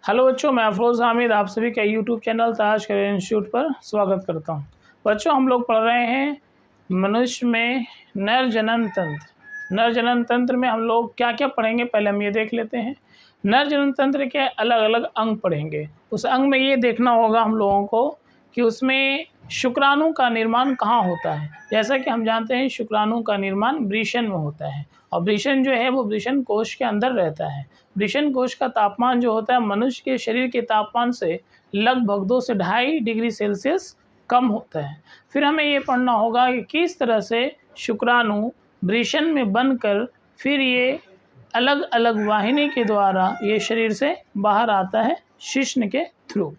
Hello बच्चों, मैं अफरोज़ हामिद आप सभी का यूट्यूब चैनल ताज करियर इंस्टीट्यूट पर स्वागत करता हूं। बच्चों, हम लोग पढ़ रहे हैं मनुष्य में नर जनन तंत्र। नर जनन तंत्र में हम लोग क्या क्या पढ़ेंगे, पहले हम ये देख लेते हैं। नर जनन तंत्र के अलग अलग अंग पढ़ेंगे। उस अंग में ये देखना होगा हम लोगों को कि उसमें शुक्राणु का निर्माण कहाँ होता है। जैसा कि हम जानते हैं शुक्राणु का निर्माण वृषण में होता है और वृषण जो है वो वृषण कोश के अंदर रहता है। वृषण कोश का तापमान जो होता है मनुष्य के शरीर के तापमान से लगभग 2 से 2.5 डिग्री सेल्सियस कम होता है। फिर हमें ये पढ़ना होगा कि किस तरह से शुक्राणु वृषण में बनकर फिर ये अलग अलग वाहिनी के द्वारा ये शरीर से बाहर आता है शिश्न के थ्रू।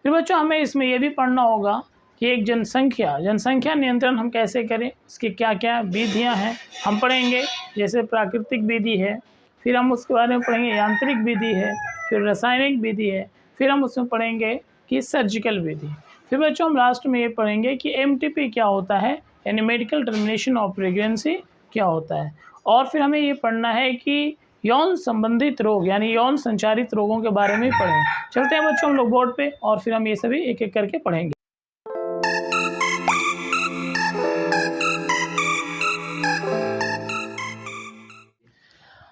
फिर बच्चों, हमें इसमें यह भी पढ़ना होगा कि एक जनसंख्या नियंत्रण हम कैसे करें, इसकी क्या क्या विधियां हैं हम पढ़ेंगे। जैसे प्राकृतिक विधि है, फिर हम उसके बारे में पढ़ेंगे यांत्रिक विधि है, फिर रासायनिक विधि है, फिर हम उसमें पढ़ेंगे कि सर्जिकल विधि। फिर बच्चों, हम लास्ट में ये पढ़ेंगे कि एमटीपी क्या होता है, यानी मेडिकल टर्मिनेशन ऑफ प्रेगनेंसी क्या होता है। और फिर हमें ये पढ़ना है कि यौन संबंधित रोग यानी यौन संचारित रोगों के बारे में पढ़ें। चलते हैं बच्चों हम लोग बोर्ड पे और फिर हम ये सभी एक एक करके पढ़ेंगे।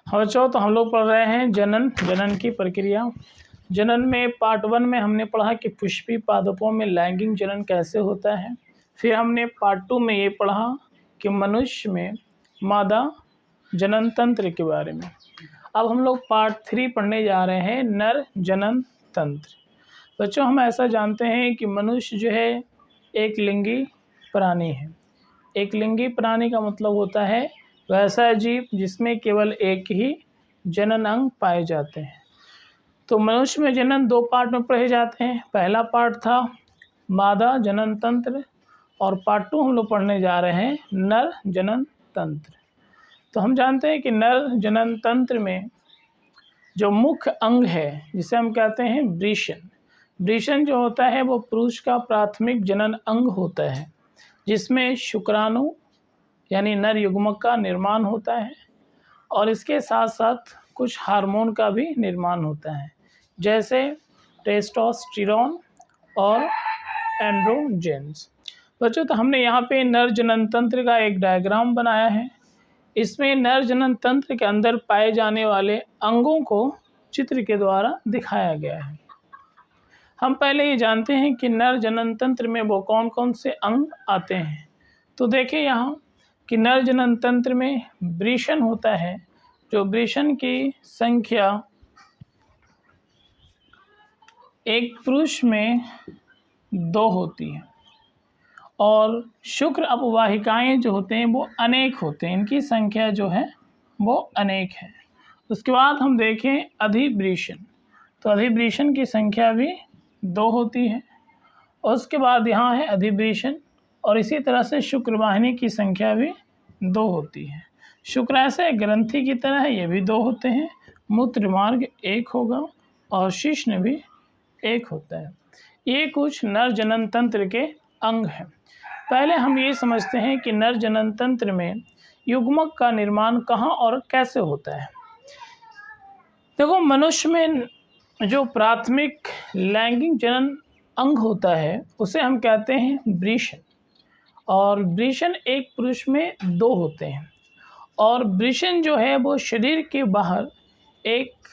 हाँ बच्चों, तो हम लोग पढ़ रहे हैं जनन की प्रक्रिया। जनन में पार्ट 1 में हमने पढ़ा कि पुष्पी पादपों में लैंगिक जनन कैसे होता है। फिर हमने पार्ट 2 में ये पढ़ा कि मनुष्य में मादा जनन तंत्र के बारे में। अब हम लोग पार्ट 3 पढ़ने जा रहे हैं नर जनन तंत्र। बच्चों, हम ऐसा जानते हैं कि मनुष्य जो है एक लिंगी प्राणी है। एक लिंगी प्राणी का मतलब होता है वैसा जीव जिसमें केवल एक ही जनन अंग पाए जाते हैं। तो मनुष्य में जनन 2 पार्ट में पढ़े जाते हैं। पहला पार्ट था मादा जनन तंत्र और पार्ट 2 हम लोग पढ़ने जा रहे हैं नर जनन तंत्र। तो हम जानते हैं कि नर जनन तंत्र में जो मुख्य अंग है जिसे हम कहते हैं वृषण। वृषण जो होता है वो पुरुष का प्राथमिक जनन अंग होता है, जिसमें शुक्राणु यानी नर युग्मक का निर्माण होता है और इसके साथ साथ कुछ हार्मोन का भी निर्माण होता है, जैसे टेस्टोस्टेरोन और एंड्रोजेंस। बच्चों, तो हमने यहाँ पे नर जनन तंत्र का एक डायग्राम बनाया है। इसमें नर जनन तंत्र के अंदर पाए जाने वाले अंगों को चित्र के द्वारा दिखाया गया है। हम पहले ये जानते हैं कि नर जनन तंत्र में वो कौन कौन से अंग आते हैं। तो देखिए यहाँ कि नर जनन तंत्र में वृषण होता है, जो वृषण की संख्या एक पुरुष में 2 होती है और शुक्र अपवाहिकाएं जो होते हैं वो अनेक होते हैं, इनकी संख्या जो है वो अनेक है। उसके बाद हम देखें अधिवृषण, तो अधिवृषण की संख्या भी 2 होती है। और उसके बाद यहाँ है अधिवृषण और इसी तरह से शुक्रवाहिनी की संख्या भी 2 होती है। शुक्र ऐसे ग्रंथि की तरह है, ये भी 2 होते हैं। मूत्र मार्ग 1 होगा और शिश्न भी 1 होता है। ये कुछ नर जनन तंत्र के अंग हैं। पहले हम ये समझते हैं कि नर जनन तंत्र में युग्मक का निर्माण कहाँ और कैसे होता है। देखो, मनुष्य में जो प्राथमिक लैंगिक जनन अंग होता है उसे हम कहते हैं वृषण। और वृषण एक पुरुष में 2 होते हैं और वृषण जो है वो शरीर के बाहर एक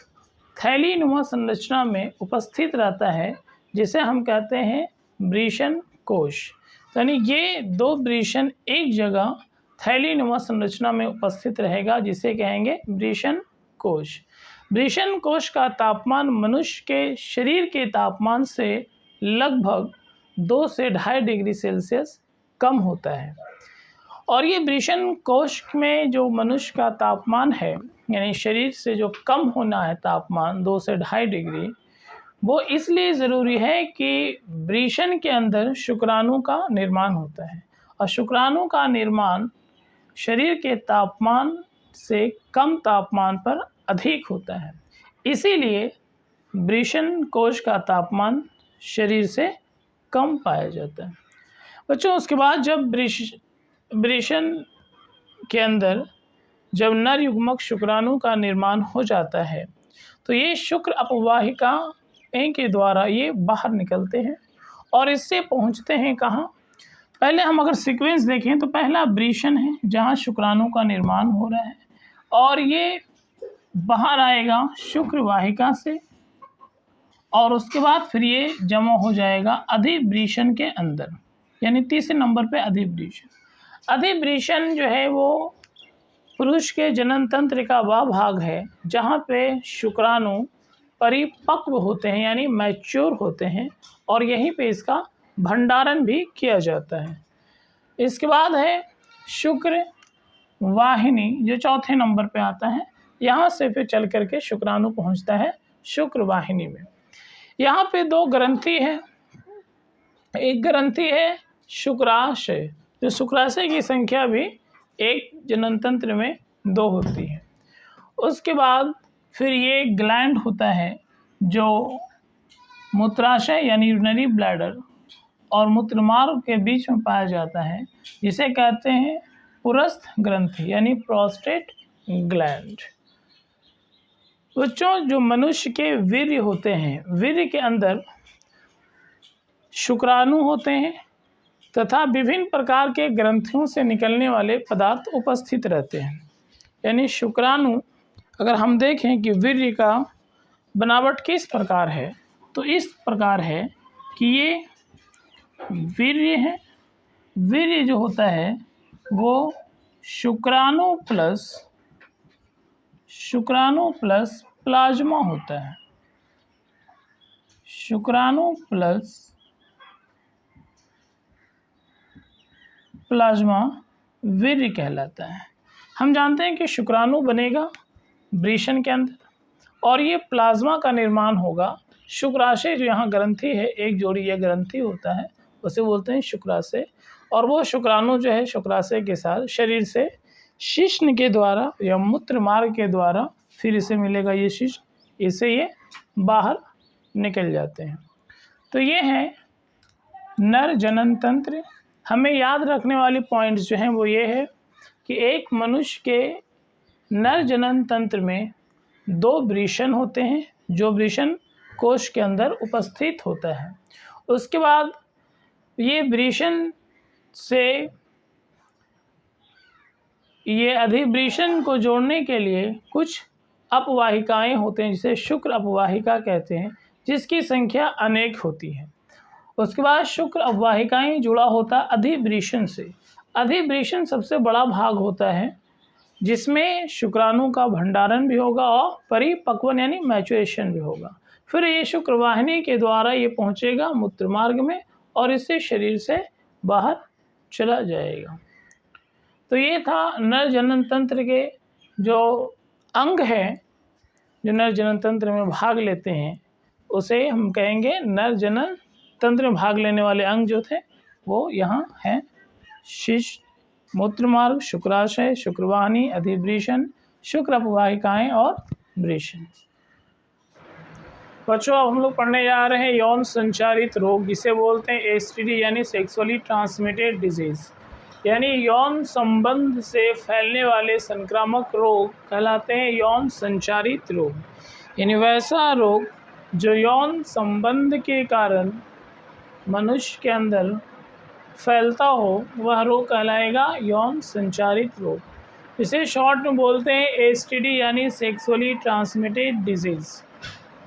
थैलीनुमा संरचना में उपस्थित रहता है, जिसे हम कहते हैं वृषण कोश। यानी ये 2 वृषण एक जगह थैलीनुमा संरचना में उपस्थित रहेगा, जिसे कहेंगे वृषण कोश। वृषण कोश का तापमान मनुष्य के शरीर के तापमान से लगभग 2 से 2.5 डिग्री सेल्सियस कम होता है। और ये वृषण कोश में जो मनुष्य का तापमान है, यानी शरीर से जो कम होना है तापमान 2 से 2.5 डिग्री, वो इसलिए ज़रूरी है कि वृषण के अंदर शुक्राणु का निर्माण होता है और शुक्राणु का निर्माण शरीर के तापमान से कम तापमान पर अधिक होता है। इसीलिए वृषण कोश का तापमान शरीर से कम पाया जाता है। बच्चों, उसके बाद जब वृषण के अंदर जब नर युग्मक शुक्राणु का निर्माण हो जाता है तो ये शुक्र अपवाहिका ए के द्वारा ये बाहर निकलते हैं और इससे पहुंचते हैं कहाँ। पहले हम अगर सीक्वेंस देखें तो पहला अब्रीशन है जहाँ शुक्राणु का निर्माण हो रहा है और ये बाहर आएगा शुक्र वाहिका से और उसके बाद फिर ये जमा हो जाएगा अधिवृषण के अंदर, यानी तीसरे नंबर पे अधिवृषण। अधिवृषण जो है वो पुरुष के जनन तंत्र का वह भाग है जहाँ पे शुक्राणु परिपक्व होते हैं यानी मैच्योर होते हैं और यहीं पे इसका भंडारण भी किया जाता है। इसके बाद है शुक्र वाहिनी जो चौथे नंबर पे आता है। यहाँ से फिर चल करके शुक्राणु पहुँचता है शुक्र वाहिनी में। यहाँ पे दो ग्रंथि है, एक ग्रंथि है शुक्राशय, जो शुक्राशय की संख्या भी एक जनन तंत्र में 2 होती है। उसके बाद फिर ये ग्लैंड होता है जो मूत्राशय यानी यूरिनरी ब्लैडर और मूत्रमार्ग के बीच में पाया जाता है, जिसे कहते हैं पुरस्थ ग्रंथि यानी प्रोस्टेट ग्लैंड। बच्चों, जो मनुष्य के वीर्य होते हैं, वीर्य के अंदर शुक्राणु होते हैं तथा विभिन्न प्रकार के ग्रंथियों से निकलने वाले पदार्थ उपस्थित रहते हैं। यानी शुक्राणु अगर हम देखें कि वीर्य का बनावट किस प्रकार है तो इस प्रकार है कि ये वीर्य है। वीर्य जो होता है वो शुक्राणु प्लस प्लाज्मा होता है। शुक्राणु प्लस प्लाज्मा वीर्य कहलाता है। हम जानते हैं कि शुक्राणु बनेगा वृषण के अंदर और ये प्लाज्मा का निर्माण होगा शुक्राशय, जो यहाँ ग्रंथि है, एक जोड़ी यह ग्रंथि होता है, उसे बोलते हैं शुक्राशय। और वो शुक्राणु जो है शुक्राशय के साथ शरीर से शिश्न के द्वारा या मूत्र मार्ग के द्वारा फिर इसे मिलेगा ये शिश्न, इससे ये बाहर निकल जाते हैं। तो ये है नर जनन तंत्र। हमें याद रखने वाली पॉइंट्स जो हैं वो ये है कि एक मनुष्य के नर जनन तंत्र में 2 वृषण होते हैं जो वृषण कोश के अंदर उपस्थित होता है। उसके बाद ये वृषण से ये अधिवृषण को जोड़ने के लिए कुछ अपवाहिकाएं होते हैं जिसे शुक्र अपवाहिका कहते हैं, जिसकी संख्या अनेक होती है। उसके बाद शुक्र अपवाहिकाएं जुड़ा होता अधिवृषण से। अधिवृषण सबसे बड़ा भाग होता है जिसमें शुक्राणु का भंडारण भी होगा और परिपक्वन यानी मैचुरेशन भी होगा। फिर ये शुक्रवाहिनी के द्वारा ये पहुँचेगा मूत्र मार्ग में और इससे शरीर से बाहर चला जाएगा। तो ये था नर जनन तंत्र के जो अंग हैं, जो नर जनन तंत्र में भाग लेते हैं, उसे हम कहेंगे नर जनन तंत्र में भाग लेने वाले अंग जो थे वो यहाँ हैं शिश्न, मूत्रमार्ग, शुक्राशय, शुक्रवाहिनी, अधिवृषण, शुक्र अपवाहिकाएं और वृषण। बच्चों, अब हम लोग पढ़ने जा रहे हैं यौन संचारित रोग, जिसे बोलते हैं एसटीडी यानी सेक्सुअली ट्रांसमिटेड डिजीज़, यानी यौन संबंध से फैलने वाले संक्रामक रोग कहलाते हैं यौन संचारित रोग। यानी वैसा रोग जो यौन संबंध के कारण मनुष्य के अंदर फैलता हो, वह रोग कहलाएगा यौन संचारित रोग। इसे शॉर्ट में बोलते हैं एसटीडी यानी सेक्सुअली ट्रांसमिटेड डिजीज़।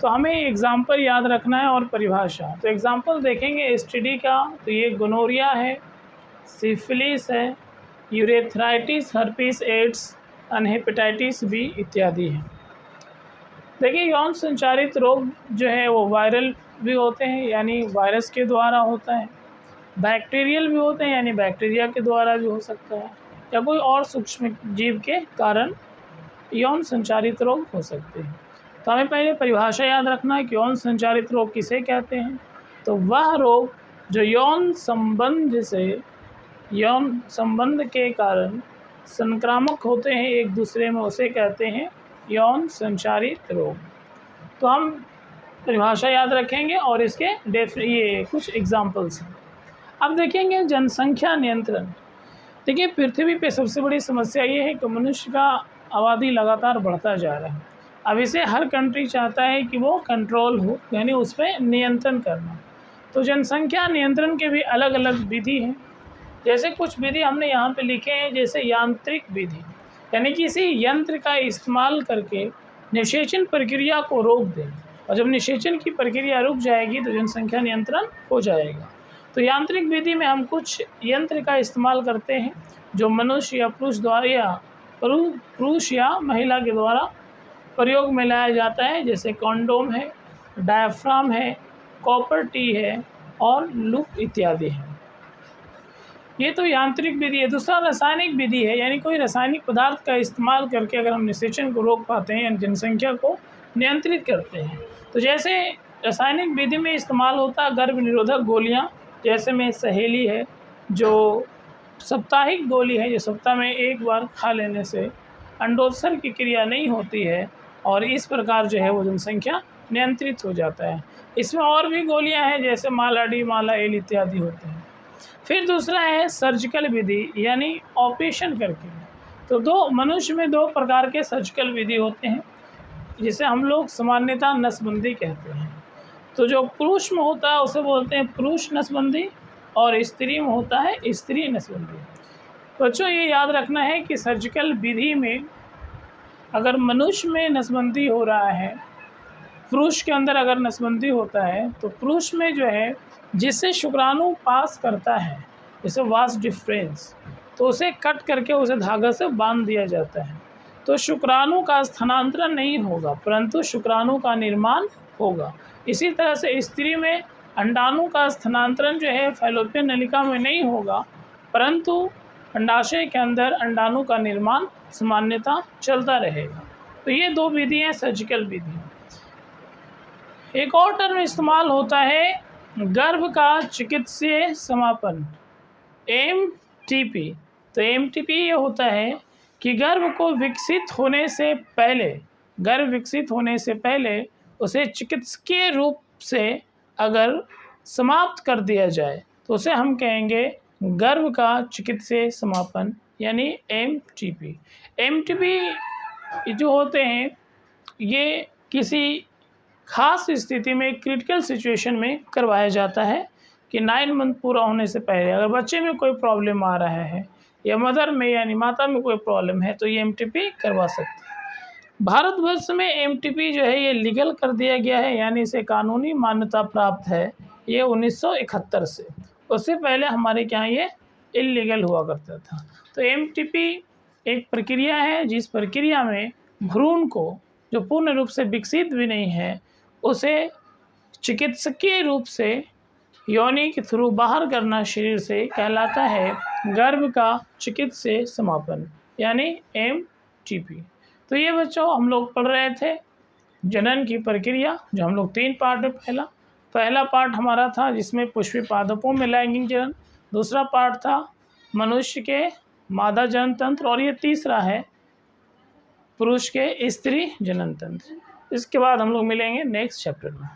तो हमें एग्जाम्पल याद रखना है और परिभाषा। तो एग्जाम्पल देखेंगे एसटीडी का, तो ये गोनोरिया है, सिफिलिस है, urethritis, herpes, AIDS, hepatitis B इत्यादि है। देखिए, यौन संचारित रोग जो है वो वायरल भी होते हैं यानी वायरस के द्वारा होता है, बैक्टीरियल भी होते हैं यानी बैक्टीरिया के द्वारा भी हो सकता है, या कोई और सूक्ष्म जीव के कारण यौन संचारित रोग हो सकते हैं। तो हमें पहले परिभाषा याद रखना है कि यौन संचारित रोग किसे कहते हैं। तो वह रोग जो यौन संबंध के कारण संक्रामक होते हैं एक दूसरे में, उसे कहते हैं यौन संचारित रोग। तो हम परिभाषा याद रखेंगे और इसके ये कुछ एग्जाम्पल्स हैं। अब देखेंगे जनसंख्या नियंत्रण। देखिए, पृथ्वी पे सबसे बड़ी समस्या ये है कि मनुष्य का आबादी लगातार बढ़ता जा रहा है। अब इसे हर कंट्री चाहता है कि वो कंट्रोल हो, यानी उस पर नियंत्रण करना। तो जनसंख्या नियंत्रण के भी अलग अलग विधि हैं। जैसे कुछ विधि हमने यहाँ पे लिखे हैं, जैसे यांत्रिक विधि, यानी किसी यंत्र का इस्तेमाल करके निषेचन प्रक्रिया को रोक दें, और जब निषेचन की प्रक्रिया रुक जाएगी तो जनसंख्या नियंत्रण हो जाएगा। तो यांत्रिक विधि में हम कुछ यंत्र का इस्तेमाल करते हैं जो मनुष्य या पुरुष या महिला के द्वारा प्रयोग में लाया जाता है, जैसे कॉन्डोम है, डायफ्राम है, कॉपर टी है और लूप इत्यादि है। ये तो यांत्रिक विधि है। दूसरा रासायनिक विधि है, यानी कोई रासायनिक पदार्थ का इस्तेमाल करके अगर हम निषेचन को रोक पाते हैं, यानी जनसंख्या को नियंत्रित करते हैं। तो जैसे रासायनिक विधि में इस्तेमाल होता है गर्भ निरोधक गोलियाँ, जैसे में सहेली है, जो साप्ताहिक गोली है, जो सप्ताह में एक बार खा लेने से अंडोत्सर्ग की क्रिया नहीं होती है, और इस प्रकार जो है वो जनसंख्या नियंत्रित हो जाता है। इसमें और भी गोलियां हैं, जैसे माला डी, माला एल इत्यादि होते हैं। फिर दूसरा है सर्जिकल विधि, यानी ऑपरेशन करके। तो मनुष्य में दो प्रकार के सर्जिकल विधि होते हैं, जिसे हम लोग सामान्यतः नसबंदी कहते हैं। तो जो पुरुष में होता है उसे बोलते हैं पुरुष नसबंदी, और स्त्री में होता है स्त्री नसबंदी। बच्चों ये याद रखना है कि सर्जिकल विधि में अगर मनुष्य में नसबंदी हो रहा है, पुरुष के अंदर अगर नसबंदी होता है, तो पुरुष में जो है जिससे शुक्राणु पास करता है, जैसे वास डिफरेंस, तो उसे कट करके उसे धागा से बांध दिया जाता है। तो शुक्राणु का स्थानांतरण नहीं होगा, परंतु शुक्राणु का निर्माण होगा। इसी तरह से स्त्री में अंडाणु का स्थानांतरण जो है फैलोपियन नलिका में नहीं होगा, परंतु अंडाशय के अंदर अंडाणु का निर्माण सामान्यतः चलता रहेगा। तो ये दो विधि हैं सर्जिकल विधि। एक और टर्म इस्तेमाल होता है गर्भ का चिकित्सीय समापन, एमटीपी। तो एमटीपी ये होता है कि गर्भ विकसित होने से पहले उसे चिकित्सकीय रूप से अगर समाप्त कर दिया जाए तो उसे हम कहेंगे गर्भ का चिकित्सीय समापन, यानी एमटीपी। एमटीपी जो होते हैं ये किसी खास स्थिति में, क्रिटिकल सिचुएशन में करवाया जाता है कि 9 मंथ पूरा होने से पहले अगर बच्चे में कोई प्रॉब्लम आ रहा है या मदर में यानी माता में कोई प्रॉब्लम है तो ये एमटीपी करवा सकते हैं। भारतवर्ष में एमटीपी जो है ये लीगल कर दिया गया है, यानी इसे कानूनी मान्यता प्राप्त है ये 1971 से। उससे पहले हमारे यहाँ ये इलीगल हुआ करता था। तो एमटीपी एक प्रक्रिया है जिस प्रक्रिया में भ्रूण को, जो पूर्ण रूप से विकसित भी नहीं है, उसे चिकित्सकीय रूप से योनि के थ्रू बाहर करना शरीर से कहलाता है गर्भ का चिकित्सीय समापन, यानी एमटीपी। तो ये बच्चों हम लोग पढ़ रहे थे जनन की प्रक्रिया, जो हम लोग 3 पार्ट में पहला पार्ट हमारा था जिसमें पुष्पी पादपों में लैंगिक जनन, दूसरा पार्ट था मनुष्य के मादा जनन तंत्र, और ये तीसरा है पुरुष के स्त्री जनन तंत्र। इसके बाद हम लोग मिलेंगे नेक्स्ट चैप्टर में।